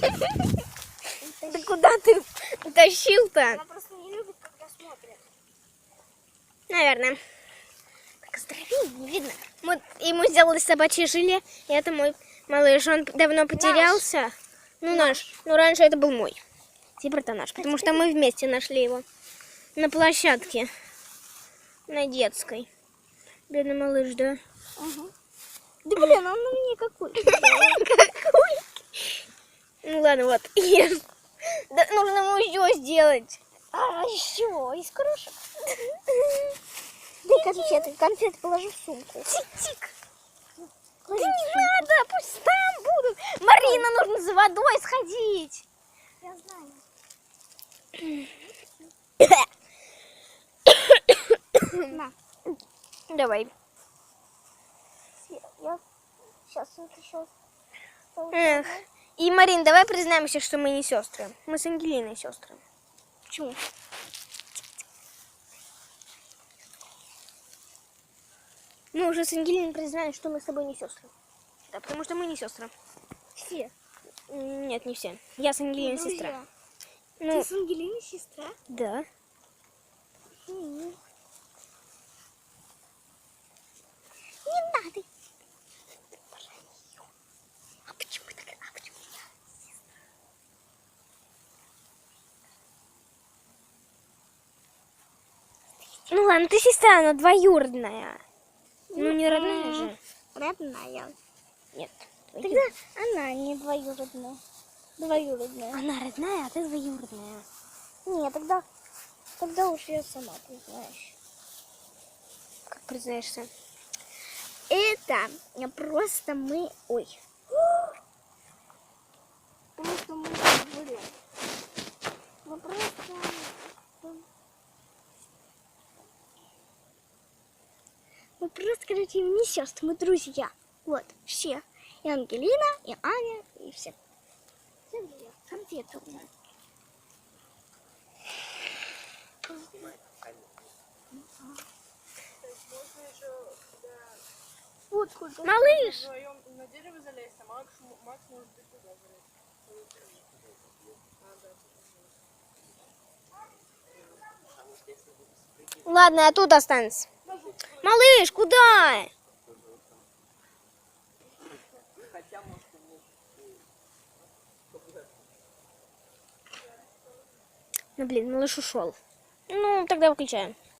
Да куда ты тащил-то? Она просто не любит, когда смотрят. Наверное. Так здоровее не видно. Мы ему сделали собачье желе, и это мой малыш. Он давно потерялся. Ну, наш. Ну, раньше это был мой. Теперь это наш, потому что мы вместе нашли его на площадке, на детской. Бедный малыш, да? Угу. Да блин, он на мне какой? Какой? Ну ладно, вот. Да, нужно ему еще сделать. А еще из крошек. Дай конфеты положи в сумку. Тик-тик. Да не надо, пусть там будут. Марина, нужно за водой сходить. Я знаю. На. Давай. Я сейчас вот еще. Эх. И, Марин, давай признаемся, что мы не сестры. Мы с Ангелиной сестры. Почему? Мы уже с Ангелиной признали, что мы с тобой не сестры. Да, потому что мы не сестры. Все. Нет, не все. Я с Ангелиной сестра. Ну, Ты с Ангелиной сестра? да. Не надо. А почему так? А почему я? Ну ладно, ты сестра, она двоюродная. Ну не родная же. Родная. Нет. Тогда она не двоюродная. Двоюродная. Она родная, а ты двоюродная. Нет, тогда уж я сама признаешь. Как признаешься? Это просто мы... Ой. Просто мы забыли. Мы просто... Мы просто, короче, не сестры, мы друзья. Вот, все. И Ангелина, и Аня, и все. Все друзья. Конфеты у нас. Вот сколько. Малыш! На дерево залезть, а Макс может быть туда залезть. Ладно, я тут останусь. Малыш, куда? Ну блин, малыш ушел. Ну, тогда выключаем.